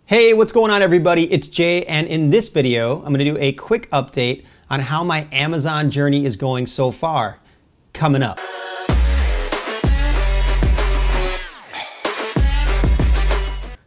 Hey, what's going on everybody? It's Jay, and in this video, I'm gonna do a quick update on how my Amazon journey is going so far. Coming up.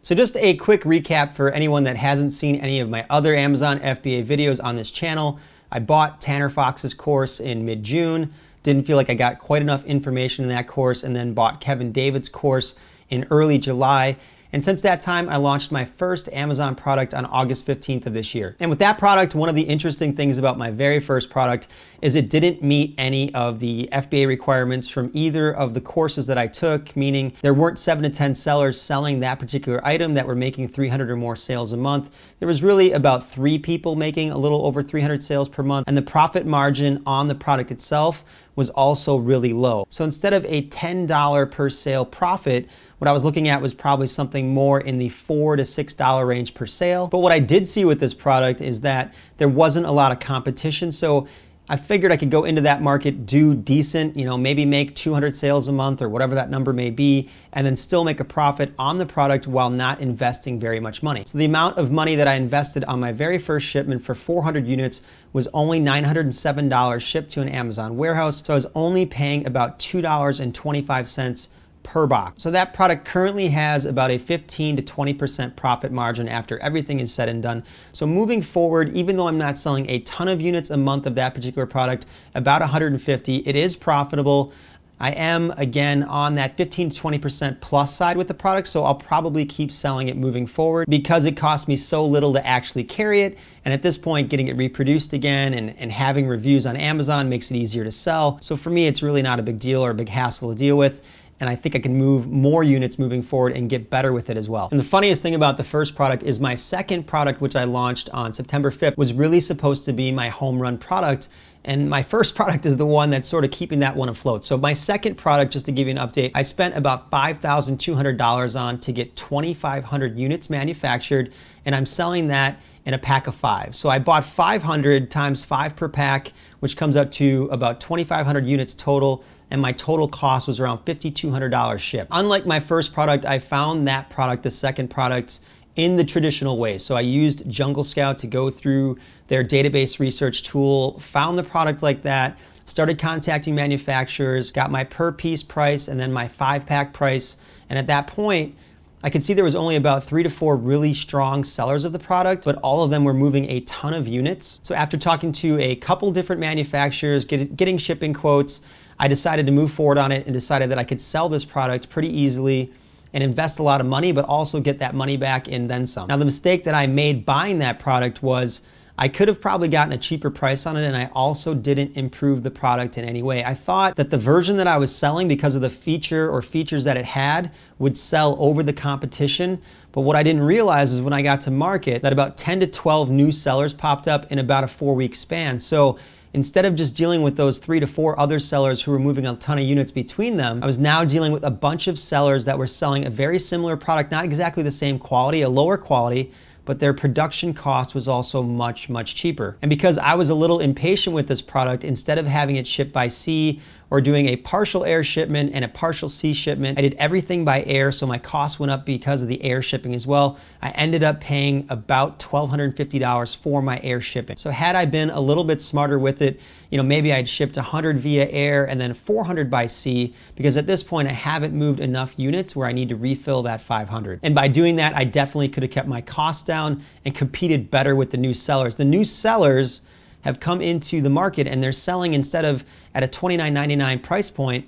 So just a quick recap for anyone that hasn't seen any of my other Amazon FBA videos on this channel. I bought Tanner Fox's course in mid-June, didn't feel like I got quite enough information in that course, and then bought Kevin David's course in early July. And since that time, I launched my first Amazon product on August 15th of this year. And with that product, one of the interesting things about my very first product is it didn't meet any of the FBA requirements from either of the courses that I took, meaning there weren't 7 to 10 sellers selling that particular item that were making 300 or more sales a month. There was really about 3 people making a little over 300 sales per month, and the profit margin on the product itself was also really low. So instead of a $10 per sale profit, what I was looking at was probably something more in the $4 to $6 range per sale. But what I did see with this product is that there wasn't a lot of competition. So I figured I could go into that market, do decent, maybe make 200 sales a month or whatever that number may be, and then still make a profit on the product while not investing very much money. So the amount of money that I invested on my very first shipment for 400 units was only $907 shipped to an Amazon warehouse. So I was only paying about $2.25 per box. So that product currently has about a 15 to 20% profit margin after everything is said and done. So moving forward, even though I'm not selling a ton of units a month of that particular product, about 150, it is profitable. I am, again, on that 15 to 20% plus side with the product, so I'll probably keep selling it moving forward because it costs me so little to actually carry it. And at this point, getting it reproduced again and having reviews on Amazon makes it easier to sell. So for me, it's really not a big deal or a big hassle to deal with. And I think I can move more units moving forward and get better with it as well. And the funniest thing about the first product is my second product, which I launched on September 5th, was really supposed to be my home run product. And my first product is the one that's sort of keeping that one afloat. So my second product, just to give you an update, I spent about $5,200 on to get 2,500 units manufactured, and I'm selling that in a pack of 5. So I bought 500 times 5 per pack, which comes up to about 2,500 units total, and my total cost was around $5,200 shipped. Unlike my first product, I found that product, the second product, in the traditional way. So I used Jungle Scout to go through their database research tool, found the product like that, started contacting manufacturers, got my per piece price and then my 5-pack price. And at that point, I could see there was only about 3 to 4 really strong sellers of the product, but all of them were moving a ton of units. So after talking to a couple different manufacturers, getting shipping quotes, I decided to move forward on it and decided that I could sell this product pretty easily and invest a lot of money, but also get that money back and then some. Now, the mistake that I made buying that product was I could have probably gotten a cheaper price on it, and I also didn't improve the product in any way. I thought that the version that I was selling, because of the feature or features that it had, would sell over the competition. But what I didn't realize is when I got to market that about 10 to 12 new sellers popped up in about a 4-week span. So instead of just dealing with those 3 to 4 other sellers who were moving a ton of units between them, I was now dealing with a bunch of sellers that were selling a very similar product, not exactly the same quality, a lower quality, but their production cost was also much, much cheaper. And because I was a little impatient with this product, instead of having it shipped by sea or doing a partial air shipment and a partial sea shipment, I did everything by air, so my cost went up because of the air shipping as well. I ended up paying about $1,250 for my air shipping. So had I been a little bit smarter with it, maybe I'd shipped 100 via air and then 400 by sea, because at this point I haven't moved enough units where I need to refill that 500. And by doing that, I definitely could have kept my costs down and competed better with the new sellers. The new sellers have come into the market and they're selling, instead of at a $29.99 price point,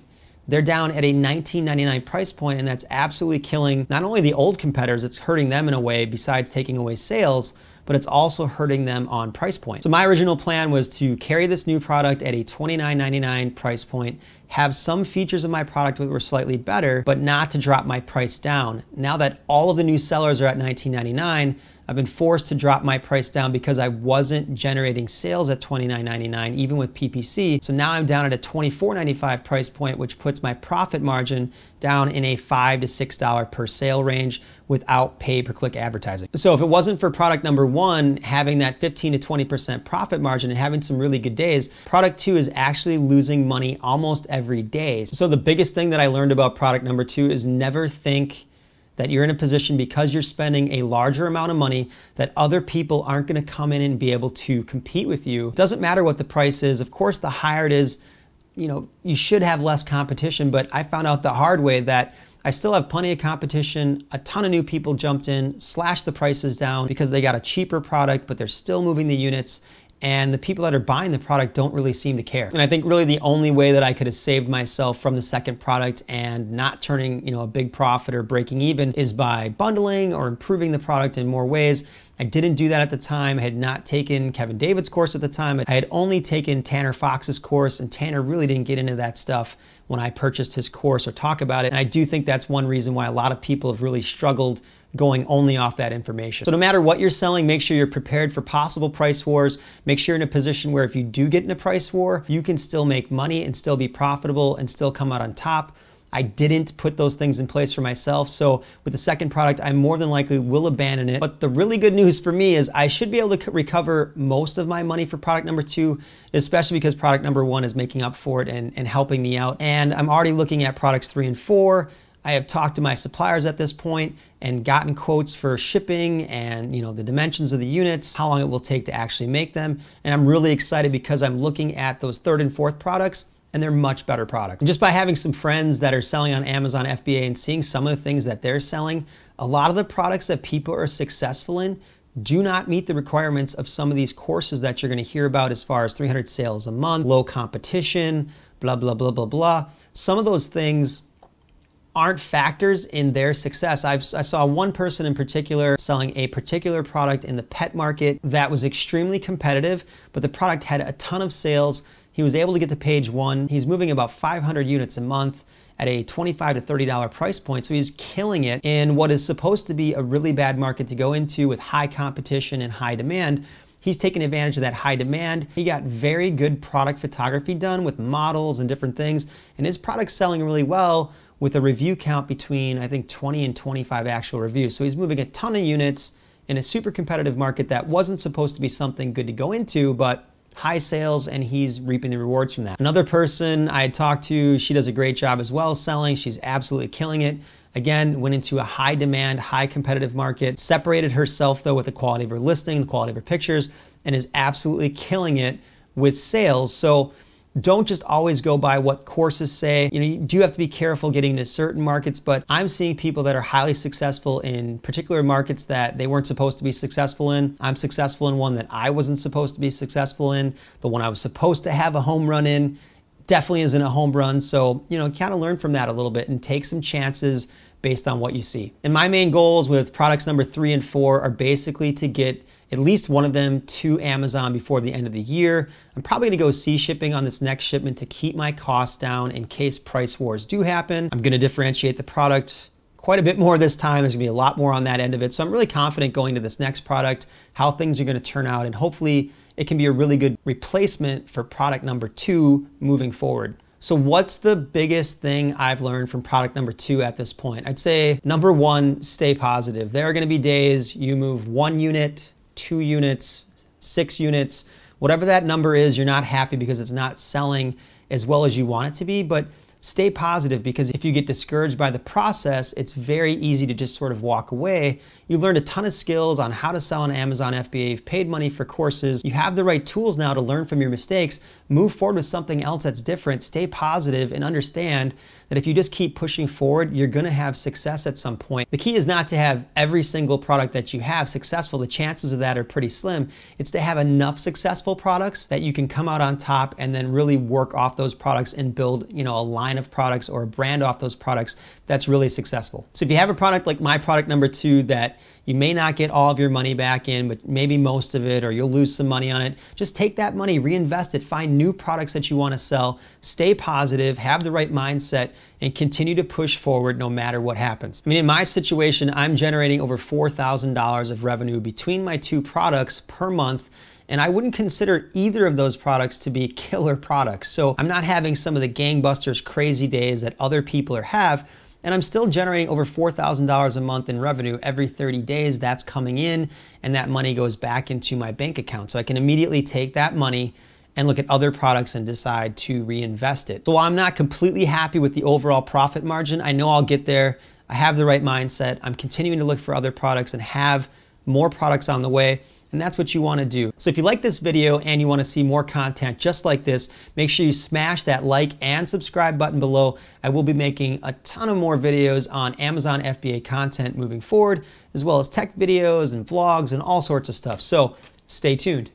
they're down at a $19.99 price point, and that's absolutely killing not only the old competitors, it's hurting them in a way besides taking away sales, but it's also hurting them on price point. So my original plan was to carry this new product at a $29.99 price point, have some features of my product that were slightly better, but not to drop my price down. Now that all of the new sellers are at $19.99, I've been forced to drop my price down because I wasn't generating sales at $29.99, even with PPC. So now I'm down at a $24.95 price point, which puts my profit margin down in a $5 to $6 per sale range without pay-per-click advertising. So if it wasn't for product number 1 having that 15 to 20% profit margin and having some really good days, product 2 is actually losing money almost every day. So the biggest thing that I learned about product number 2 is never think that you're in a position because you're spending a larger amount of money that other people aren't going to come in and be able to compete with you. It doesn't matter what the price is. Of course, the higher it is, you should have less competition, but I found out the hard way that I still have plenty of competition. A ton of new people jumped in, slashed the prices down because they got a cheaper product, but they're still moving the units. And the people that are buying the product don't really seem to care. And I think really the only way that I could have saved myself from the second product and not turning, a big profit or breaking even is by bundling or improving the product in more ways. I didn't do that at the time. I had not taken Kevin David's course at the time. I had only taken Tanner Fox's course, and Tanner really didn't get into that stuff when I purchased his course or talk about it. And I do think that's one reason why a lot of people have really struggled going only off that information. So no matter what you're selling, make sure you're prepared for possible price wars. Make sure you're in a position where if you do get in a price war, you can still make money and still be profitable and still come out on top. I didn't put those things in place for myself. So with the second product, I more than likely will abandon it. But the really good news for me is I should be able to recover most of my money for product number 2, especially because product number 1 is making up for it and helping me out. And I'm already looking at products 3 and 4. I have talked to my suppliers at this point and gotten quotes for shipping and the dimensions of the units, how long it will take to actually make them. And I'm really excited because I'm looking at those 3rd and 4th products, and they're much better products. And just by having some friends that are selling on Amazon FBA and seeing some of the things that they're selling, a lot of the products that people are successful in do not meet the requirements of some of these courses that you're gonna hear about as far as 300 sales a month, low competition, blah, blah, blah, blah, blah. Some of those things aren't factors in their success. I saw one person in particular selling a particular product in the pet market that was extremely competitive, but the product had a ton of sales. He was able to get to page 1. He's moving about 500 units a month at a $25 to $30 price point. So he's killing it in what is supposed to be a really bad market to go into with high competition and high demand. He's taken advantage of that high demand. He got very good product photography done with models and different things, and his product's selling really well with a review count between, I think, 20 and 25 actual reviews. So he's moving a ton of units in a super competitive market that wasn't supposed to be something good to go into, but high sales, and he's reaping the rewards from that. Another person I had talked to, she does a great job as well selling. She's absolutely killing it. Again, went into a high demand, high competitive market, separated herself though with the quality of her listing, the quality of her pictures, and is absolutely killing it with sales. So don't just always go by what courses say. You do have to be careful getting into certain markets, but I'm seeing people that are highly successful in particular markets that they weren't supposed to be successful in. I'm successful in one that I wasn't supposed to be successful in. The one I was supposed to have a home run in definitely isn't a home run. So, kind of learn from that a little bit and take some chances based on what you see. And my main goals with products number 3 and 4 are basically to get at least one of them to Amazon before the end of the year. I'm probably gonna go sea shipping on this next shipment to keep my costs down in case price wars do happen. I'm gonna differentiate the product quite a bit more this time. There's gonna be a lot more on that end of it. So I'm really confident going to this next product, how things are gonna turn out, and hopefully it can be a really good replacement for product number 2 moving forward. So what's the biggest thing I've learned from product number 2 at this point? I'd say number 1, stay positive. There are gonna be days you move 1 unit, 2 units, 6 units, whatever that number is, you're not happy because it's not selling as well as you want it to be, but stay positive, because if you get discouraged by the process, it's very easy to just sort of walk away. You learned a ton of skills on how to sell on Amazon FBA, you've paid money for courses, you have the right tools now to learn from your mistakes, move forward with something else that's different, stay positive, and understand that if you just keep pushing forward, you're gonna have success at some point. The key is not to have every single product that you have successful. The chances of that are pretty slim. It's to have enough successful products that you can come out on top and then really work off those products and build, a line of products or a brand off those products that's really successful. So if you have a product like my product number 2 that you may not get all of your money back in, but maybe most of it, or you'll lose some money on it, just take that money, reinvest it, find new products that you want to sell, stay positive, have the right mindset, and continue to push forward no matter what happens. I mean, in my situation, I'm generating over $4,000 of revenue between my 2 products per month, and I wouldn't consider either of those products to be killer products. So I'm not having some of the gangbusters crazy days that other people have, and I'm still generating over $4,000 a month in revenue every 30 days. That's coming in, and that money goes back into my bank account. So I can immediately take that money and look at other products and decide to reinvest it. So while I'm not completely happy with the overall profit margin, I know I'll get there. I have the right mindset. I'm continuing to look for other products and have more products on the way. And that's what you want to do. So if you like this video and you want to see more content just like this, make sure you smash that like and subscribe button below. I will be making a ton of more videos on Amazon FBA content moving forward, as well as tech videos and vlogs and all sorts of stuff. So stay tuned.